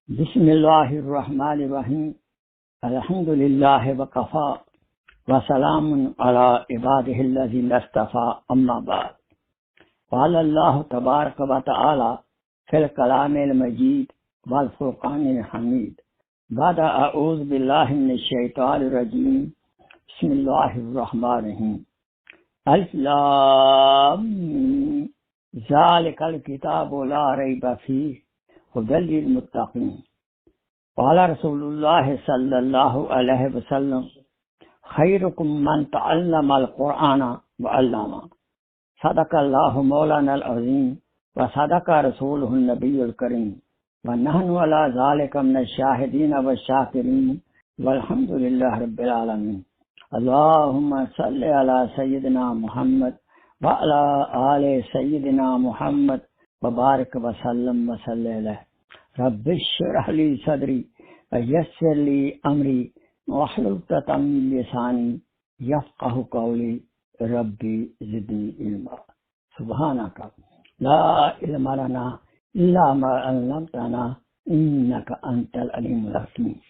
Bismillahirrahmanirrahim. Alhamdulillah wa kafa wa salamun ala ibadihi allazina istafa amma ba'd. Qala Allah tabaraka wa ta'ala fil kalamil majid wal furqanil hamid. Ba'da a'udhu billahi minash shaitanir rajim. Bismillahirrahmanirrahim. Alif lam mim. Zalikal kitabu la rayba fihi hudan lil muttaqin. قال رسول الله صلى الله عليه وسلم خيركم من تعلم القرآن وعلمه صدق الله مولانا العظيم وصدق رسوله النبي الكريم ونحن على ذلك من الشاهدين والشاكرين والحمد لله رب العالمين. اللهم صل على سيدنا محمد وعلى آل سيدنا محمد وبارك وسلم عليه. رب اشرح لي صدري ويسر لي أمري واحلل عقدة من لساني يفقهوا قولي. ربي زدني علما. سبحانك لا علم لنا إلا ما علمتنا إنك أنت العليم الحكيم.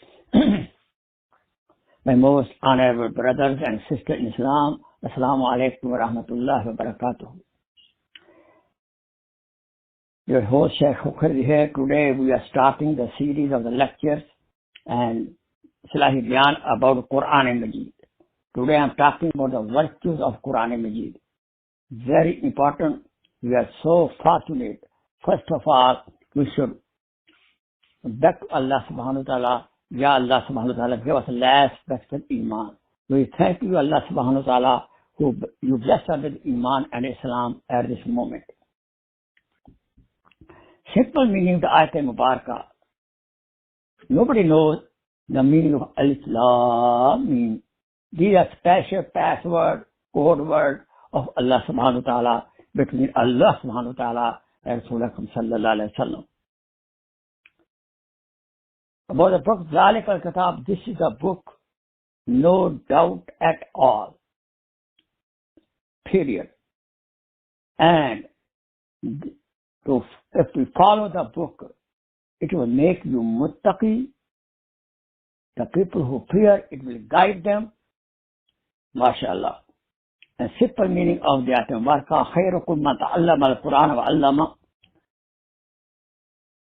My most honorable brothers and sisters in Islam, Assalamu alaikum wa rahmatullahi wa barakatuh. Your host Sheikh Hukhari here. Today we are starting the series of the lectures and Salahi Dhyan about Quran Majid. Today I am talking about the virtues of Quran Majid. Very important. We are so fortunate. First of all, we should beg to Allah subhanahu wa ta'ala. Ya Allah subhanahu wa ta'ala, give us last best of Iman. We thank you Allah subhanahu wa ta'ala who you blessed us with Iman and Islam at this moment. Simple meaning of the Ayat Mubarakah. Nobody knows the meaning of Alif Lam Mim. These are special password, code word of Allah subhanahu wa ta'ala between Allah subhanahu wa ta'ala and Rasulullah sallallahu alayhi wa sallam. About the book Zalik al-Kitab, this is a book, no doubt at all. Period. And if we follow the book, it will make you muttaqi. The people who fear, it will guide them. MashaAllah. And simple meaning of the ayat Mubarakah, khairukum man ta'allama al-Quran wa 'allama.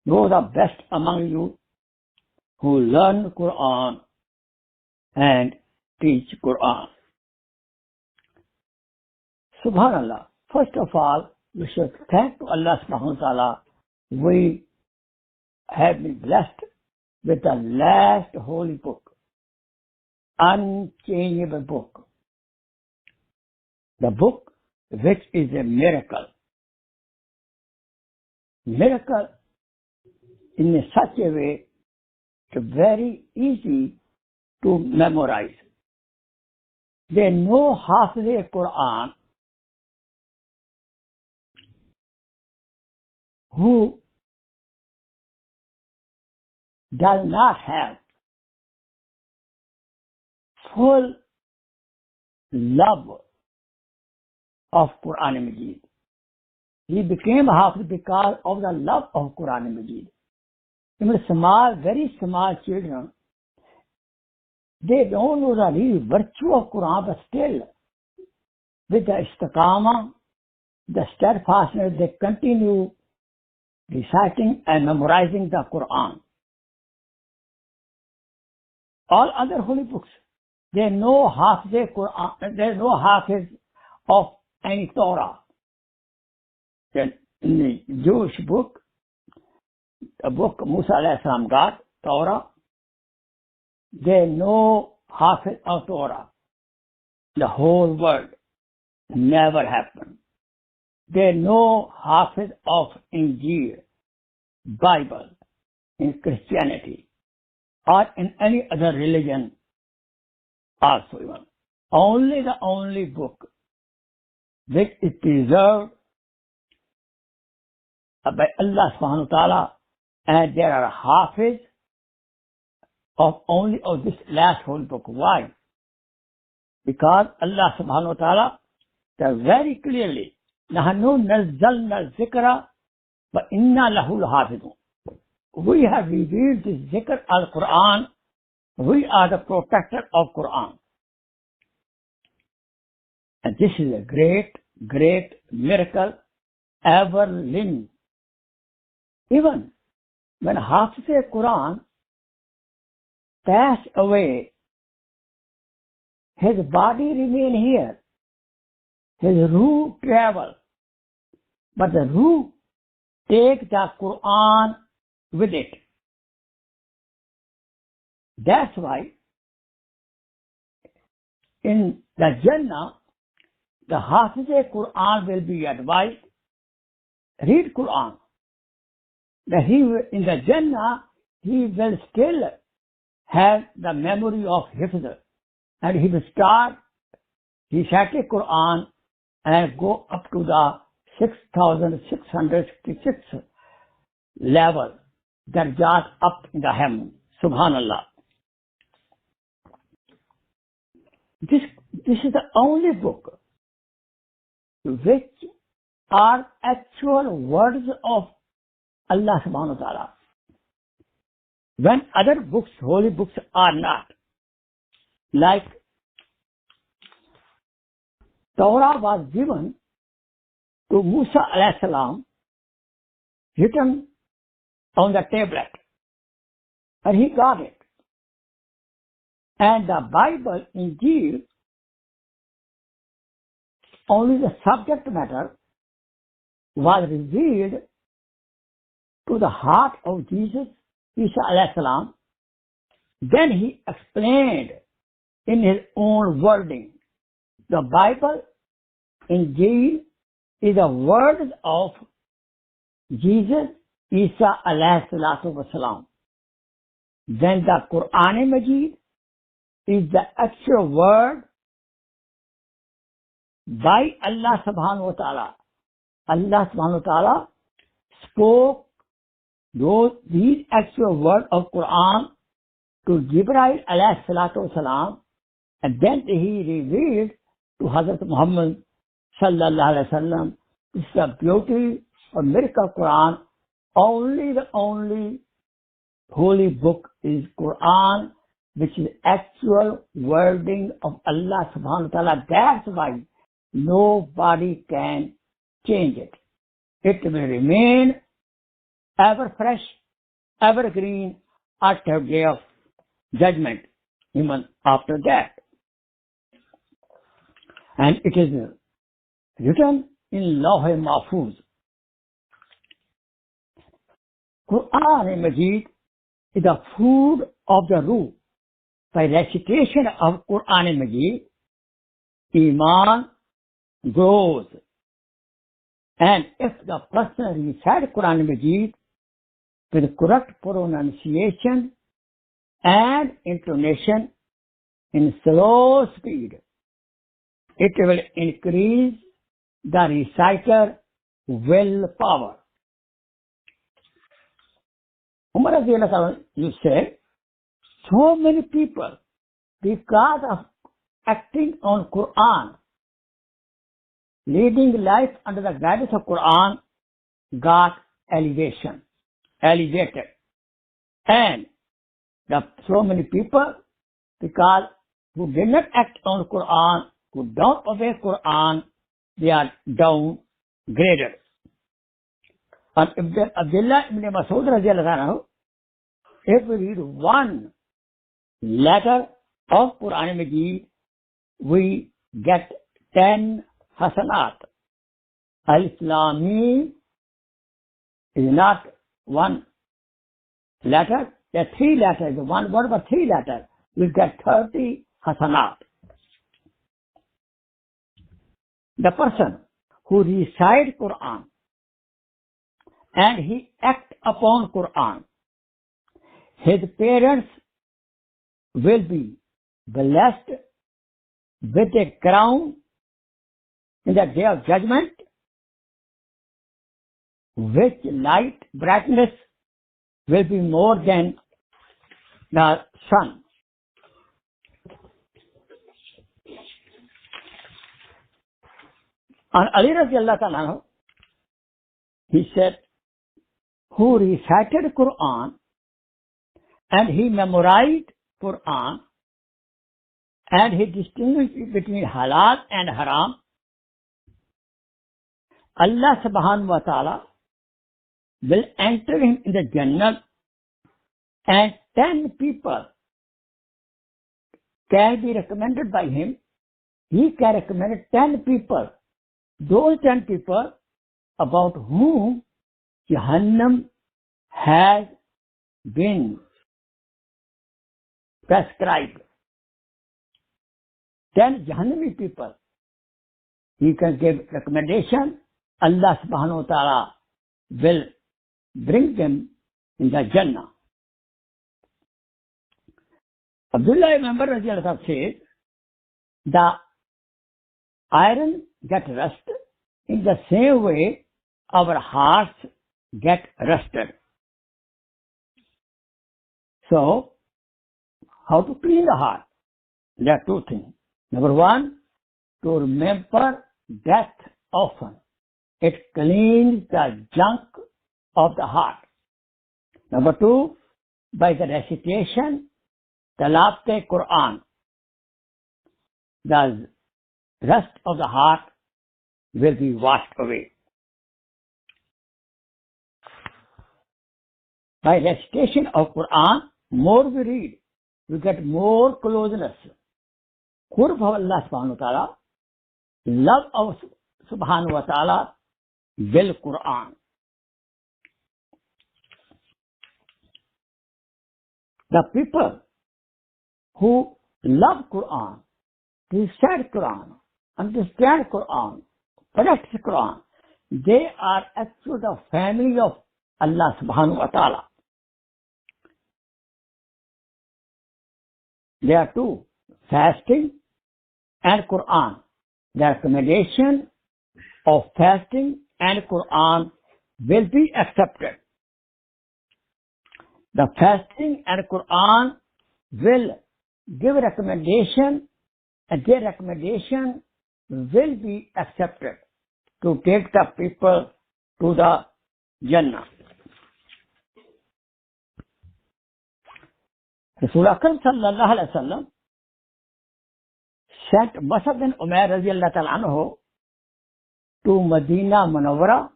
Those are best among you who learn Quran and teach Quran. Subhanallah. First of all, we should thank to Allah subhanahu wa ta'ala. We have been blessed with the last holy book, unchangeable book. The book which is a miracle. Miracle in such a way it's very easy to memorize. They know half the Quran who does not have full love of Quran Majid. He became Hafiz because of the love of Quran Majid. Even small, very small children, they don't know the real virtue of Quran, but still, with the istiqamah, the steadfastness, they continue reciting and memorizing the Quran. All other holy books, they know half the Quran, they know half of any Torah. Then in the Jewish book, the book Musa alayhi salam got, Torah, they know half of Torah. The whole world never happened. They know half of Injil, Bible, in Christianity, or in any other religion also even. Only the only book which is preserved by Allah subhanahu wa ta'ala, and there are hafiz of only of this last holy book. Why? Because Allah subhanahu wa ta'ala says very clearly, نَحْنُ نَزَّلْنَا الذِّكْرَ وَإِنَّا لَهُ لَحَافِظُونَ. we have revealed the zikr al-Quran. We are the protector of Quran. And this is a great, great miracle ever lived. Even when Hafiz Quran passed away, his body remained here. His ruh traveled. But the ruh take the Quran with it. That's why in the Jannah, the Hafiz Quran will be advised, read Quran. That in the Jannah, he will still have the memory of Hifz. And he will start reciting Quran and go up to the 6,666 level that got up in the heaven. Subhanallah. This is the only book which are actual words of Allah subhanahu wa ta'ala. When other books, holy books are not. Like Torah was given to Musa alayhi salam, written on the tablet. And he got it. And the Bible, Injil, only the subject matter was revealed to the heart of Jesus, Isa alayhi salam. Then he explained in his own wording. The Bible, Injil, is the words of Jesus, Isa alayhi salatu wasalam. Then the Quran Majid is the actual word by Allah subhanahu wa ta'ala. Allah subhanahu wa ta'ala spoke these actual words of Quran to Jibreel alayhi salatu wasalam, and then he revealed to Hazrat Muhammad sallallahu alayhi wasallam. This is the beauty of miracle Quran. The only holy book is Quran, which is actual wording of Allah subhanahu wa ta'ala. That's why nobody can change it. It will remain ever fresh, ever green after day of judgment, even after that. And it is written in Lawh Mahfuz. Quran Majid is the food of the ruh. By recitation of Quran Majid, Iman grows. And if the person recites Quran Majid with correct pronunciation and intonation in slow speed, it will increase the reciter willpower. Umar Radiyallahu Anhu, you say, so many people, because of acting on Quran, leading life under the guidance of Quran, got elevated. And so many people, because who did not act on Quran, who don't obey Quran, they are downgraded. And if Abdullah ibn Mas'ud radiyallahu anhu, if we read one letter of Quran Majid, we get 10 hasanat. Al-Islami is not one letter, there are 3 letters. One word for 3 letters, we get 30 hasanat. The person who recites Quran and he acts upon Quran, his parents will be blessed with a crown in the day of judgment, which light brightness will be more than the sun. And Ali radiallahu anhu, he said, who recited Quran and he memorized Quran and he distinguished between halal and haram, Allah subhanahu wa ta'ala will enter him in the Jannah, and 10 people can be recommended by him. He can recommend 10 people. Those 10 people about whom Jahannam has been prescribed. 10 Jahannami people. He can give recommendation. Allah subhanahu wa ta'ala will bring them in the Jannah. Abdullah ibn Umar radiallahu anhu says, the iron get rust in the same way our hearts get rusted. So, how to clean the heart? There are two things. Number one, to remember death often. It cleans the junk of the heart. Number two, by the recitation, Tilawat Quran, the rust of the heart will be washed away. By recitation of Quran, more we read, we get more closeness. Qurb of Allah subhanahu wa ta'ala, love of subhanahu wa ta'ala, will Quran. The people who love Quran, recite Quran, understand Quran, practice Quran, they are actually the family of Allah subhanahu wa ta'ala. There are two, fasting and Quran. The recommendation of fasting and Quran will be accepted. The fasting and Quran will give recommendation, and their recommendation will be accepted to take the people to the Jannah. Rasul Akram sallallahu alaihi wasallam sent Mus'ab bin Umair radiallahu ta'ala anhu to Medina Munawwara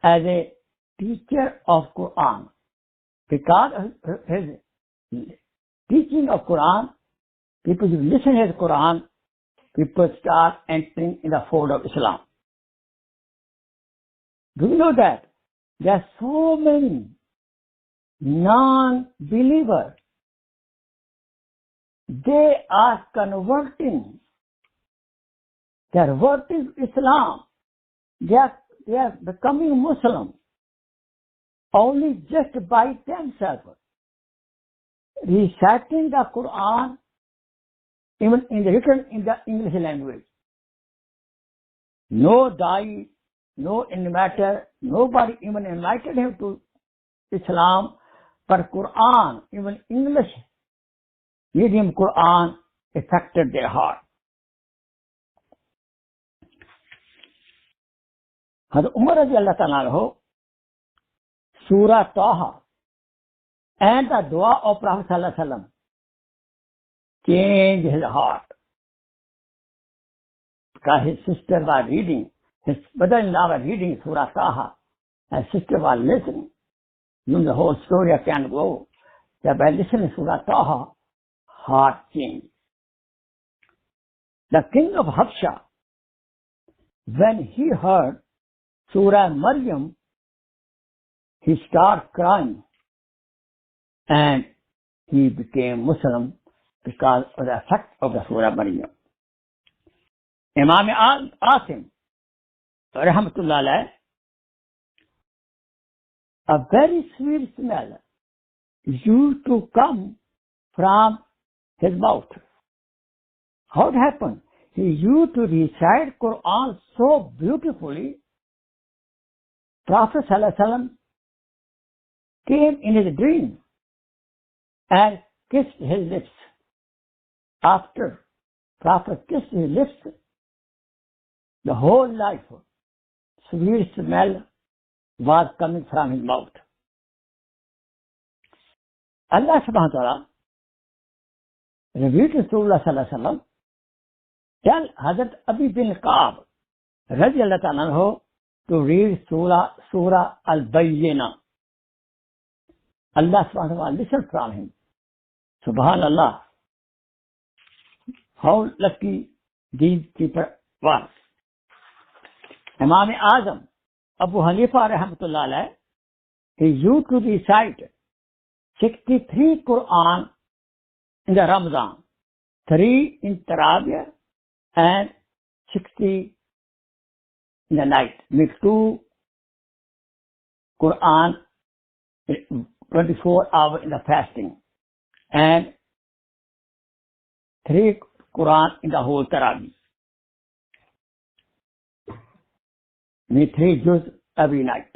as a teacher of Quran. Because of his teaching of Quran, people who listen to his Quran, people start entering in the fold of Islam. Do you know that there are so many non-believers? They are converting. They are converting Islam. They are becoming Muslim only just by themselves, reciting the Quran, even written in the English language. No dai, no innovator, nobody even invited him to Islam, but Quran, even English medium Quran, affected their heart. Hazrat Umar radiallahu ta'ala anhu, Surah Taha and the dua of Prophet sallallahu alaihi wasallam changed his heart. Because his sister was reading, his brother-in-law was reading Surah Taha, and his sister was listening. You know the whole story, I can't go. That by listening to Surah Taha, heart changed. The king of Habsha, when he heard Surah Maryam, he started crying and he became Muslim because of the effect of the Surah Maryam. Imam Asim, rahmatullah alayh, a very sweet smell used to come from his mouth. How it happened? He used to recite Quran so beautifully. Prophet sallallahu alaihi wasallam came in his dream and kissed his lips. After Prophet kissed his lips, the whole life, sweet smell was coming from his mouth. Allah subhanahu wa ta'ala revealed to Rasulullah sallallahu alaihi wasallam, tell Hazrat Abi bin Ka'ab radiallahu ta'ala anhu to read Surah Al-Bayyinah. Allah subhanahu wa ta'ala listened from him. Subhanallah. How lucky these people were. Imam Azam Abu Hanifa rahmatullah alayh, he used to recite 63 Quran in the Ramadan, 3 in Taraweeh and 60 in the night. With 2 Quran 24 hours in the fasting and 3 Quran in the whole Taraweeh. With 3 juz every night.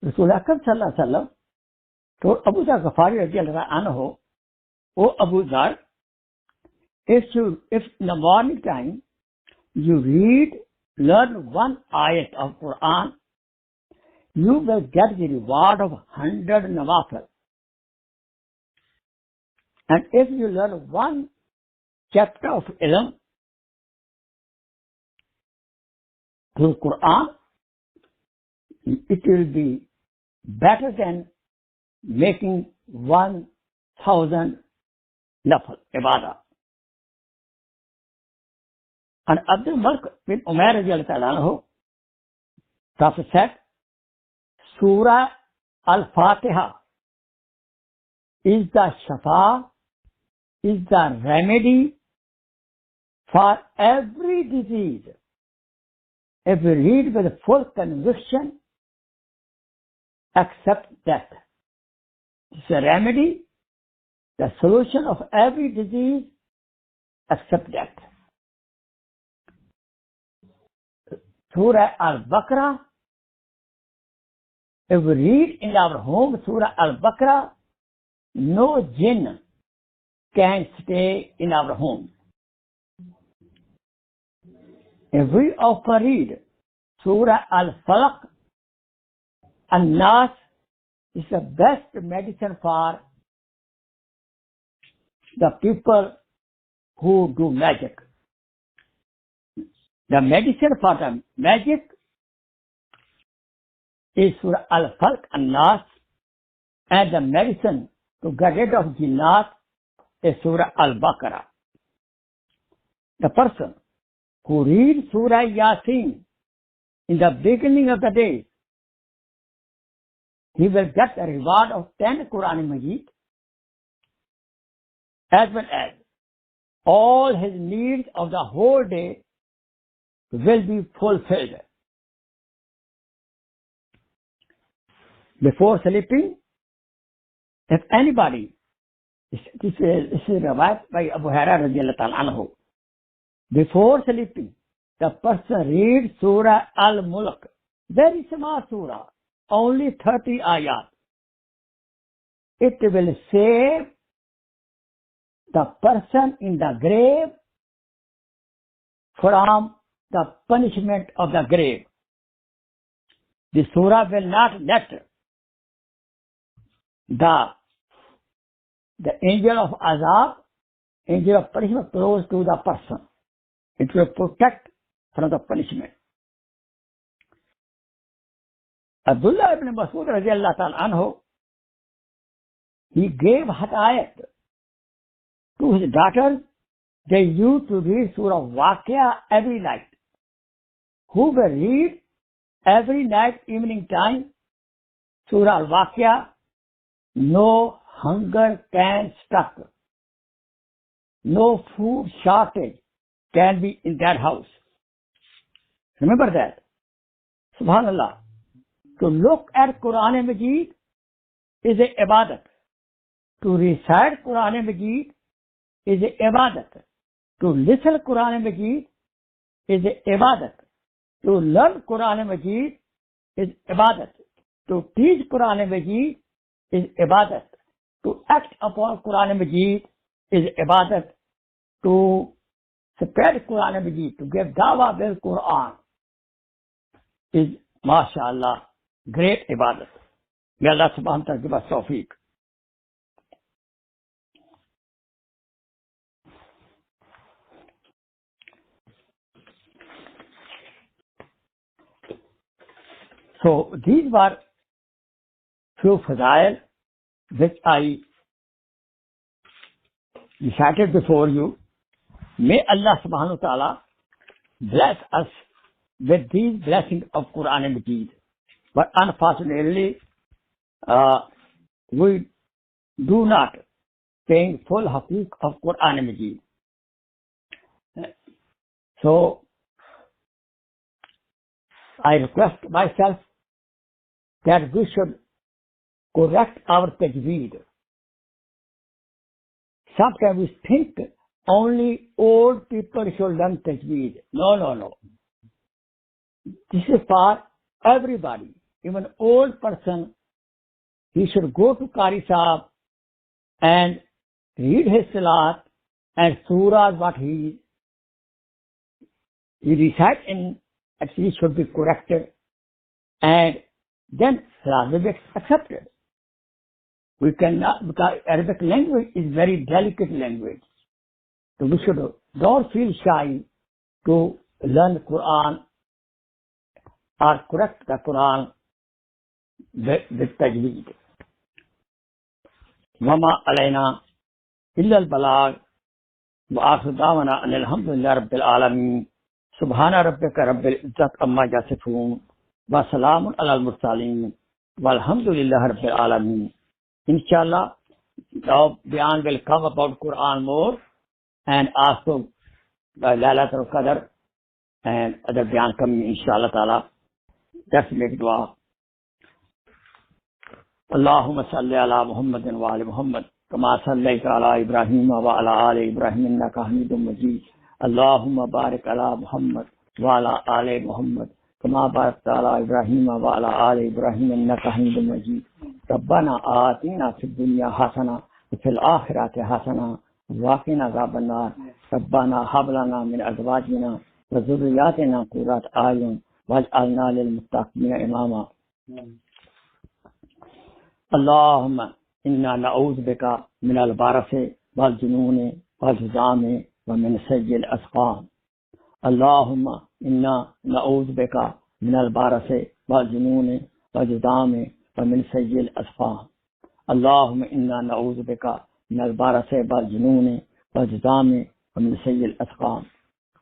Rasul Akram sallallahu alaihi wasallam told Abu Dhar Ghafari radiallahu anhu, O Abu Dhar, if in the morning time you learn 1 ayat of Quran, you will get the reward of 100 nawafil. And if you learn 1 chapter of ilm through Quran, it will be better than making 1,000 nafil ibadah. And Abdul Malik bin Umair radiallahu ta'ala anhu, Prophet said, Surah Al-Fatiha is the shafa, is the remedy for every disease. If we read with full conviction, accept death. It's a remedy, the solution of every disease, accept death. Surah Al-Baqarah, if we read in our home Surah Al-Baqarah, no jinn can stay in our home. If we often read Surah Al-Falaq, An-Nas is the best medicine for the people who do magic. The medicine for the magic is Surah Al-Falaq, An-Nas, and the medicine to get rid of jinnat is Surah Al-Baqarah. The person who reads Surah Yasin in the beginning of the day, he will get a reward of 10 Quran Majid, as well as all his needs of the whole day will be fulfilled. Before sleeping, if anybody, this is riwayat by Abu Hurairah radiallahu ta'ala anhu, before sleeping, the person reads Surah Al-Mulk, very small surah, only 30 ayat. It will save the person in the grave from the punishment of the grave. The surah will not let the angel of azab, angel of punishment close to the person. It will protect from the punishment. Abdullah ibn Mas'ud radiallahu ta'ala anhu, he gave hadayat to his daughters. They used to read Surah Waqia every night. Who will read every night, evening time, Surah Al-Waqia, no hunger can stop. No food shortage can be in that house. Remember that. Subhanallah. To look at Quran Majid is a ibadat. To recite Quran Majid is a ibadat. To listen Quran Majid is a ibadat. To learn Quran Majid is ibadat. To teach Quran Majid is ibadat. To act upon Quran Majid is ibadat. To spread Quran Majid, to give dawah bil Quran is, mashallah, great ibadat. May Allah subhanahu wa ta'ala give us tawfiq. So these were few fadail which I recited before you. May Allah subhanahu wa ta'ala bless us with these blessings of Quran Majid. But unfortunately, we do not paying full haqiq of Quran Majid. So I request myself that we should correct our tajweed. Sometimes we think only old people should learn tajweed. No. This is for everybody. Even old person, he should go to Qari Sahib and read his salat and surahs what he recite in, actually should be corrected, and then salat will be accepted. We cannot, because Arabic language is very delicate language. So we should don't feel shy to learn Quran or correct the Quran with tajweed. Wama alayna illa al-balagh wa akhiru da'wana alhamdulillahi rabbil alamin. Subhana rabbika rabbil izzati amma yasifun wa salamun alal mursalin walhamdulillahi rabbil alamin. Inshallah, now Bayan will come about Quran more, and also Laylatul Qadr and other Bayan coming inshallah ta'ala. Let's make dua. Allahumma salli ala Muhammadin wa ali Muhammad kama sallaita ala Ibrahim wa ala ali Ibrahim innaka Hamidum Majid. Allahumma barik ala Muhammad wa ala ali Muhammad kama barakta ala Ibrahim wa ala ali Ibrahim innaka Hamidum Majid. ربنا آتنا في الدنيا حسنة وفي الآخرة حسنة وقنا عذاب النار. ربنا هب لنا من أزواجنا وذرياتنا قرة أعين واجعلنا للمتقين إماما. اللهم إنا نعوذ بك من البرص والجنون والجذام ومن سيء الأسقام. اللهم إنا نعوذ بك من البرص والجنون والجذام ومن سيء الأسقام. اللهم إنا نعوذ بك من البرص والجنون والجذام ومن سيء الأسقام.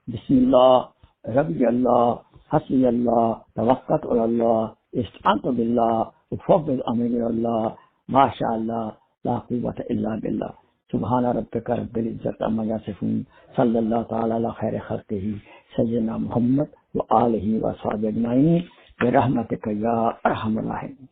بسم الله ربي الله حسبي الله توكلت على الله استعنت بالله وفوض أمري إلى الله ما شاء الله لا قوة إلا بالله. سبحان ربك رب العزة عما يصفون. صلى الله تعالى على خير خلقه سيدنا محمد وآله وصحبه أجمعين برحمتك يا أرحم الراحمين.